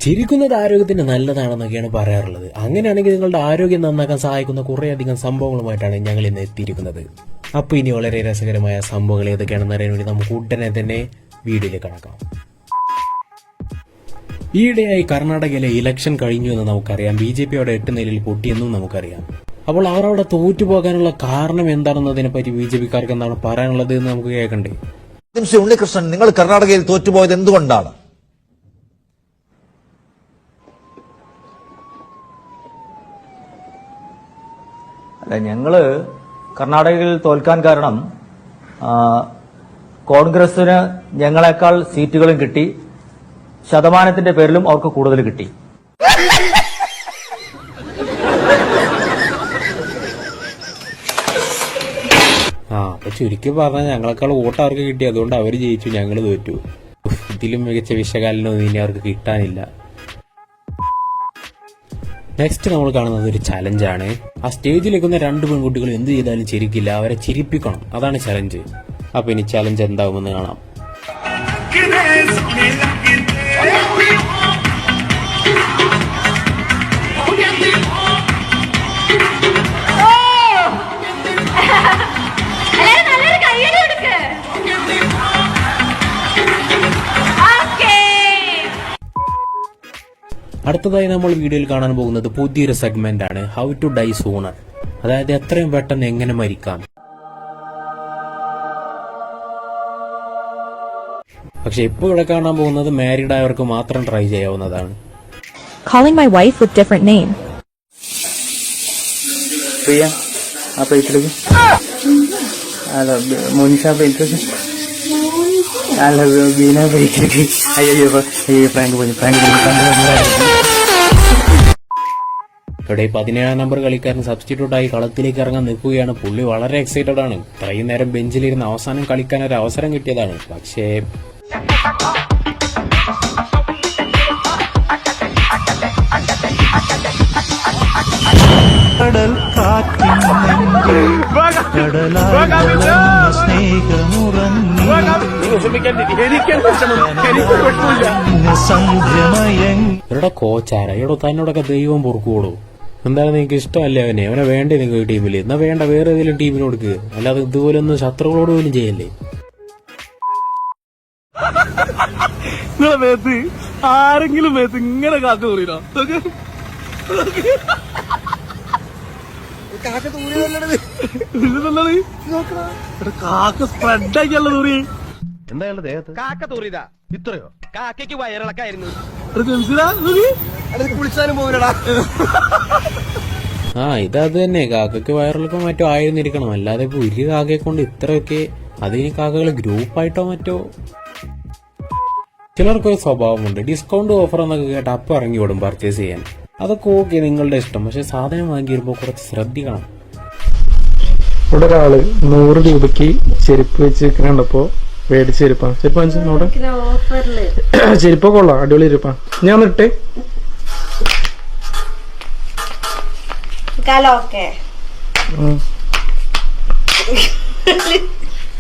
ചിരിക്കുന്നത് ആരോഗ്യത്തിന് നല്ലതാണെന്നൊക്കെയാണ് പറയാറുള്ളത്. അങ്ങനെയാണെങ്കിൽ നിങ്ങളുടെ ആരോഗ്യം നന്നാക്കാൻ സഹായിക്കുന്ന കുറേയധികം സംഭവങ്ങളുമായിട്ടാണ് ഞങ്ങൾ ഇന്ന് എത്തിയിരിക്കുന്നത്. അപ്പോൾ ഇനി വളരെ രസകരമായ സംഭവങ്ങൾ ഏതൊക്കെയാണെന്ന് അറിയാൻ വേണ്ടി നമുക്ക് ഉടനെ തന്നെ വീഡിയോയിലേക്ക് കടക്കാം. ഈയിടെയായി കർണാടകയിലെ ഇലക്ഷൻ കഴിഞ്ഞു എന്ന് നമുക്കറിയാം. BJP അവിടെ 8 നിലയിൽ പൊട്ടിയെന്നും നമുക്കറിയാം. അപ്പോൾ അവർ അവിടെ തോറ്റുപോകാനുള്ള കാരണം എന്താണെന്നതിനെ പറ്റി BJP-ക്കാർക്ക് എന്താണ് പറയാനുള്ളത് എന്ന് നമുക്ക് കേൾക്കണ്ടേ. ഉണ്ണികൃഷ്ണൻ, നിങ്ങൾ കർണാടകയിൽ തോറ്റുപോയത് എന്തുകൊണ്ടാണ്? അല്ല, ഞങ്ങള് കർണാടകയിൽ തോൽക്കാൻ കാരണം കോൺഗ്രസിന് ഞങ്ങളെക്കാൾ സീറ്റുകളും കിട്ടി, ശതമാനത്തിന്റെ പേരിലും അവർക്ക് കൂടുതൽ കിട്ടി. അപ്പൊ ചുരുക്കി പറഞ്ഞാൽ ഞങ്ങളെക്കാൾ വോട്ട് അവർക്ക് കിട്ടി, അതുകൊണ്ട് അവർ ജയിച്ചു, ഞങ്ങൾ തോറ്റു. ഇതിലും മികച്ച വിശകലനമൊന്നും ഇനി അവർക്ക് കിട്ടാനില്ല. നെക്സ്റ്റ് നമ്മൾ കാണുന്നത് ഒരു ചലഞ്ചാണ്. ആ സ്റ്റേജിലേക്കുന്ന 2 പെൺകുട്ടികൾ എന്ത് ചെയ്താലും ചിരിക്കില്ല, അവരെ ചിരിപ്പിക്കണം, അതാണ് ചലഞ്ച്. അപ്പൊ ഇനി ചലഞ്ച് എന്താവുമെന്ന് കാണാം. അടുത്തതായി നമ്മൾ വീഡിയോയിൽ കാണാൻ പോകുന്നത് പുതിയൊരു സെഗ്മെന്റ് ആണ്, ഹൗ ടു ഡൈ സൂണർ. അതായത് എത്രയും പെട്ടെന്ന് എങ്ങനെ മരിക്കാം. പക്ഷെ ഇപ്പോൾ ഇവിടെ കാണാൻ പോകുന്നത് മാരീഡ് ആയവർക്ക് മാത്രം ട്രൈ ചെയ്യാവുന്നതാണ്. Calling my wife with different name. പ്രിയ, ആ പ്ലേറ്റിലേക്ക്. അല്ല, മോനിഷ പ്ലേറ്റിലേക്ക്. അല്ല, ബീന പ്ലേറ്റിലേക്ക്. അയ്യോ പ്രാങ്ക് പോയി. ഇവിടെ 17-ാം നമ്പർ കളിക്കാരൻ സബ്സ്റ്റിറ്റ്യൂട്ടായി കളത്തിലേക്ക് ഇറങ്ങാൻ നിൽക്കുകയാണ്. പുള്ളി വളരെ എക്സൈറ്റഡ് ആണ്. ഇത്രയും നേരം ബെഞ്ചിലിരുന്ന് അവസാനം കളിക്കാൻ ഒരു അവസരം കിട്ടിയതാണ്. പക്ഷേ ഇവരുടെ കോച്ചാരാ, ഇവിടെ തന്നോടൊക്കെ ദൈവം പൊറുക്കോളൂ. എന്തായാലും നിങ്ങൾക്ക് ഇഷ്ടമല്ലേ അവനെ വേണ്ടേ നിങ്ങൾക്ക് ടീമിൽ? എന്നാ വേണ്ട, വേറെ ഏതെങ്കിലും ടീമിന് കൊടുക്കുക. അല്ലാതെ ഇതുപോലെ ഒന്നും ശത്രുക്കളോട് പോലും ചെയ്യല്ലേ. ആരെങ്കിലും ഇങ്ങനെ കാക്ക തൂറിനോ? കാക്ക സ്പ്രെഡാക്കിയല്ല തൂറി. എന്തായാലും ദേഹത്ത് കാക്ക തൂറിയതാ. ഇത്രയോ? കാക്കയ്ക്ക് വയറിളക്കായിരുന്നു. കുളിച്ചാലും പോകലടാ. ഇതത് തന്നെ, കാക്കയ്ക്ക് വയറിളക്കം മറ്റോ ആയിരുന്നിരിക്കണം. അല്ലാതെ ഇപ്പൊ ഒരു കാക്കയെ കൊണ്ട് ഇത്രയൊക്കെ, അതിന് കാക്കകൾ ഗ്രൂപ്പായിട്ടോ മറ്റോ. ചിലർക്കൊരു സ്വഭാവമുണ്ട്, ഡിസ്കൗണ്ട് ഓഫർ എന്നൊക്കെ കേട്ട് അപ്പം ഇറങ്ങി വിടും പർച്ചേസ് ചെയ്യാൻ. അതൊക്കെ ഓക്കെ, നിങ്ങളുടെ ഇഷ്ടം. പക്ഷെ സാധനം വാങ്ങി വരുമ്പോൾ കുറച്ച് ശ്രദ്ധിക്കണം. ഇവിടെ ഒരാള് 100 രൂപയ്ക്ക് ചെരുപ്പ് വെച്ച് കണ്ടപ്പോ മേടിച്ച ചെരുപ്പാണ്. ചെരുപ്പ് വാങ്ങിച്ചോടെ ചെരുപ്പൊക്കെ കൊള്ളാം, അടിപൊളി ചെരുപ്പാ. ഞാൻ ഇട്ടേ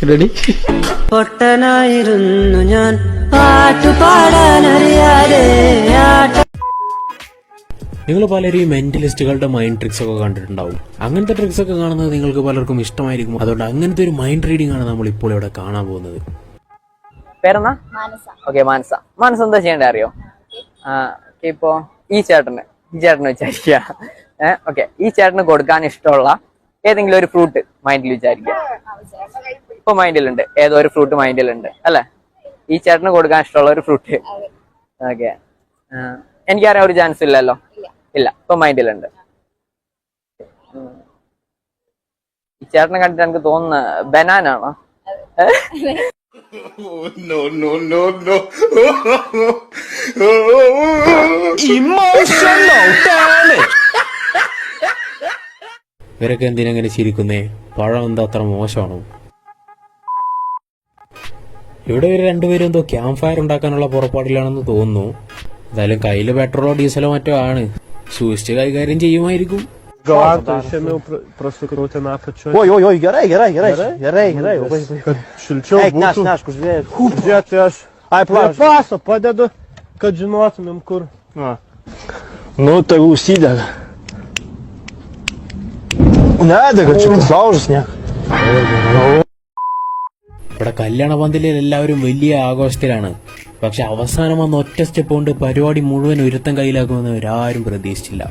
റെഡി. പൊട്ടനായിരുന്നു ഞാൻ, പാട്ടുപാടാനറിയാതെ. നിങ്ങൾ പലരും മെന്റലിസ്റ്റുകളുടെ മൈൻഡ് ട്രിക്സ് ഒക്കെ കണ്ടിട്ടുണ്ടാവും. അങ്ങനത്തെ ട്രിക്സ് ഒക്കെ കാണുന്നത് നിങ്ങൾക്ക് പലർക്കും ഇഷ്ടമായിരിക്കും. അതുകൊണ്ട് അങ്ങനത്തെ ഒരു മൈൻഡ് റീഡിംഗ് ആണ് നമ്മൾ ഇപ്പോൾ ഇവിടെ കാണാൻ പോകുന്നത്. പേരെന്നാ? ഓക്കെ, മാനസ എന്താ ചെയ്യണ്ടേ അറിയോ? ഇപ്പോ ഈ ചേട്ടന് വിചാരിക്കുക. ഓക്കെ, ഈ ചേട്ടന് കൊടുക്കാൻ ഇഷ്ടമുള്ള ഏതെങ്കിലും ഒരു ഫ്രൂട്ട് മൈൻഡിൽ വിചാരിക്കുക. ഇപ്പൊ മൈൻഡിലുണ്ട്, ഏതോ ഒരു ഫ്രൂട്ട് മൈൻഡിലുണ്ട് അല്ലെ? ഈ ചേട്ടന് കൊടുക്കാൻ ഇഷ്ടമുള്ള ഒരു ഫ്രൂട്ട്. ഓക്കെ, എനിക്കറിയാൻ ഒരു ചാൻസ് ഇല്ലല്ലോ. ഇല്ല, ഇപ്പൊ മൈൻഡിലുണ്ട്. ഈ ചേട്ടനെ കണ്ടിട്ട് എനിക്ക് തോന്നുന്ന ബനാനാണോ? ഇവരൊക്കെ എന്തിനെങ്ങനെ ചിരിക്കുന്നേ? പഴം എന്താ അത്ര മോശമാണോ? ഇവിടെ ഇവർ രണ്ടുപേരും എന്തോ ക്യാമ്പ് ഫയർ ഉണ്ടാക്കാനുള്ള പുറപ്പാടിലാണെന്ന് തോന്നുന്നു. എന്തായാലും കയ്യില് പെട്രോളോ ഡീസലോ മറ്റോ ആണ്. സൂക്ഷിച്ച് കൈകാര്യം ചെയ്യുമായിരിക്കും. Galata ще ме просекнути на почву. Ой, герей. Шульчов наш, Дядь, аж. Ai, pasa, padedu, kad žinotumėm, kur Ну, это усидят. Надо, что-то сложно снег. ഇവിടെ കല്യാണ പന്തലിൽ എല്ലാവരും വലിയ ആഘോഷത്തിലാണ്. പക്ഷെ അവസാനം വന്ന് ഒറ്റ സ്റ്റെപ്പ് കൊണ്ട് പരിപാടി മുഴുവൻ ഒരുത്തം കയ്യിലാക്കുമെന്ന് അവരാരും പ്രതീക്ഷിച്ചില്ല.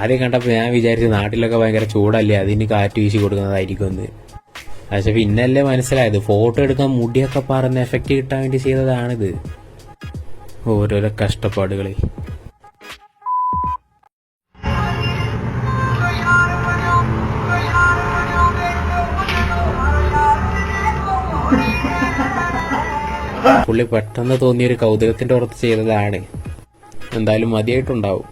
ആദ്യം കണ്ടപ്പോൾ ഞാൻ വിചാരിച്ചു നാട്ടിലൊക്കെ ഭയങ്കര ചൂടല്ലേ, അതിന് കാറ്റ് വീശി കൊടുക്കുന്നതായിരിക്കുമെന്ന്. പക്ഷെ പിന്നല്ലേ മനസ്സിലായത് ഫോട്ടോ എടുക്കാൻ മുടിയൊക്കെ പറഞ്ഞ് എഫക്റ്റ് കിട്ടാൻ വേണ്ടി ചെയ്തതാണിത്. ഓരോരോ കഷ്ടപ്പാടുകളെ. പുള്ളി പെട്ടെന്ന് തോന്നിയൊരു കൗതുകത്തിന്റെ പുറത്ത് ചെയ്തതാണ്. എന്തായാലും മതിയായിട്ടുണ്ടാവും.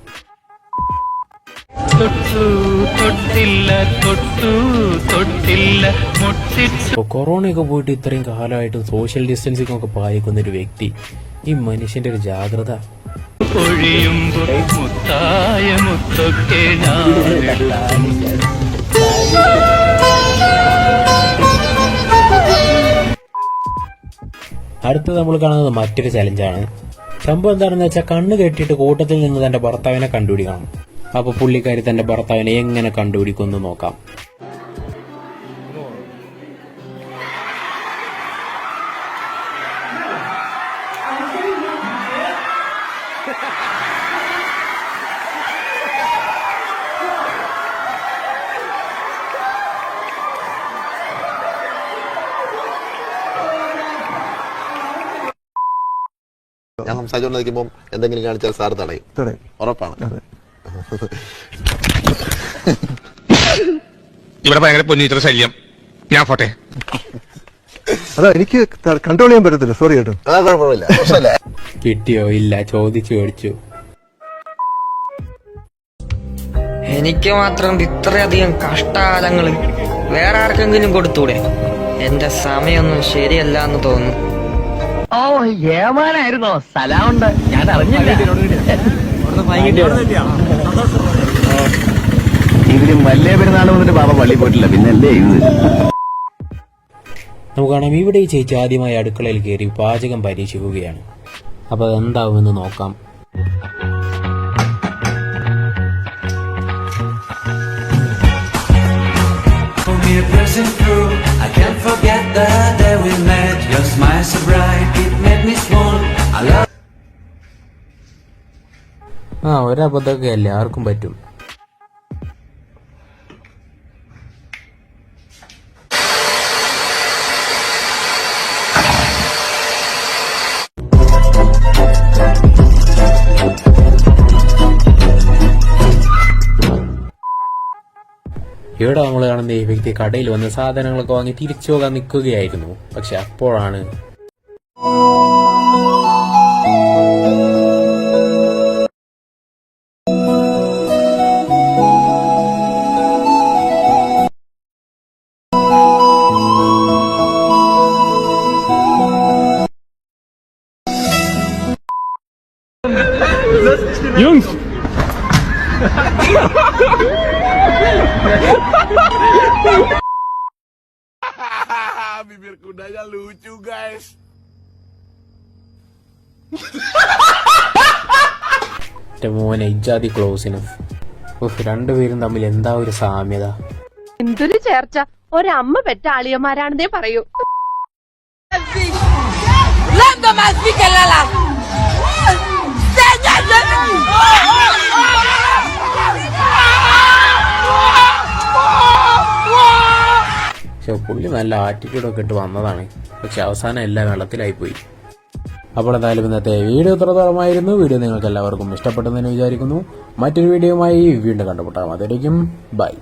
കൊറോണയൊക്കെ പോയിട്ട് ഇത്രയും കാലമായിട്ട് സോഷ്യൽ ഡിസ്റ്റൻസിംഗ് ഒക്കെ പാലിക്കുന്ന ഒരു വ്യക്തി, ഈ മനുഷ്യന്റെ ഒരു ജാഗ്രത. അടുത്തത് നമ്മൾ കാണുന്നത് മറ്റൊരു ചലഞ്ചാണ്. സംഭവം എന്താണെന്ന് വെച്ചാൽ കണ്ണ് കെട്ടിയിട്ട് കൂട്ടത്തിൽ നിന്ന് തന്റെ ഭർത്താവിനെ കണ്ടുപിടിക്കണം. അപ്പൊ പുള്ളിക്കാരി തന്റെ ഭർത്താവിനെ എങ്ങനെ കണ്ടുപിടിക്കുമെന്ന് നോക്കാം. ഞാൻ സംസാരിച്ചുകൊണ്ടിരിക്കുമ്പോൾ എന്തെങ്കിലും കാണിച്ചാൽ സാർ തടയും. ഉറപ്പാണ്. ഇവിടെ ഭയങ്കര പൊന്നിത്ര ശല്യം. ഞാൻ പോട്ടെ. അതാ എനിക്ക് കൺട്രോൾ ചെയ്യാൻ പറ്റത്തില്ല. സോറി കേട്ടോ. അതാ കുഴപ്പമില്ല. കിട്ടിയോ? ഇല്ല, ചോദിച്ചു മേടിച്ചു. എനിക്ക് മാത്രം ഇത്രയധികം കഷ്ടകാലങ്ങൾ വേറെ ആർക്കെങ്കിലും കൊടുത്തൂടെ? എന്റെ സമയമൊന്നും ശരിയല്ല എന്ന് തോന്നുന്നു. ഓ ഏമാനായിരുന്നോ? സ്ഥലമുണ്ട്, ഞാൻ അറിഞ്ഞില്ല. ഇതിലും വലിയ പെരുന്നാൾ വന്നിട്ട് ബാബ പള്ളി പോയിട്ടില്ല, പിന്നല്ലേ ഇത്. നമുക്ക് കാണാം, ഇവിടെ ഈ ചേച്ചി ആദ്യമായി അടുക്കളയിൽ കയറി പാചകം പരീക്ഷിക്കുകയാണ്. അപ്പൊ എന്താവുമെന്ന് നോക്കാം. ഒരബദ്ധമൊക്കെ അല്ലേ, ആർക്കും പറ്റും. ഇവിടെ നമ്മൾ കാണുന്ന ഈ വ്യക്തി കടയിൽ വന്ന് സാധനങ്ങളൊക്കെ വാങ്ങി തിരിച്ചു പോകാൻ നിൽക്കുകയായിരുന്നു. പക്ഷെ അപ്പോഴാണ് bibir kudanya lucu guys. മോനെ ഇജാതി ക്ലോസിന് രണ്ടുപേരും തമ്മിൽ എന്താ ഒരു സാമ്യത. എന്തൊരു ചേർച്ച, ഒരമ്മ പെറ്റ ആളിയന്മാരാണെന്നേ പറയൂ. പക്ഷെ പുള്ളി നല്ല ആറ്റിറ്റ്യൂഡൊക്കെ ഇട്ട് വന്നതാണ്. പക്ഷെ അവസാനം എല്ലാം വെള്ളത്തിലായിപ്പോയി. അപ്പോൾ എന്തായാലും ഇന്നത്തെ വീഡിയോ ഇത്രത്തോളമായിരുന്നു. വീഡിയോ നിങ്ങൾക്ക് എല്ലാവർക്കും ഇഷ്ടപ്പെട്ടെന്ന് വിചാരിക്കുന്നു. മറ്റൊരു വീഡിയോയുമായി വീണ്ടും കണ്ടുമുട്ടാം. അതുവരേക്കും ബൈ.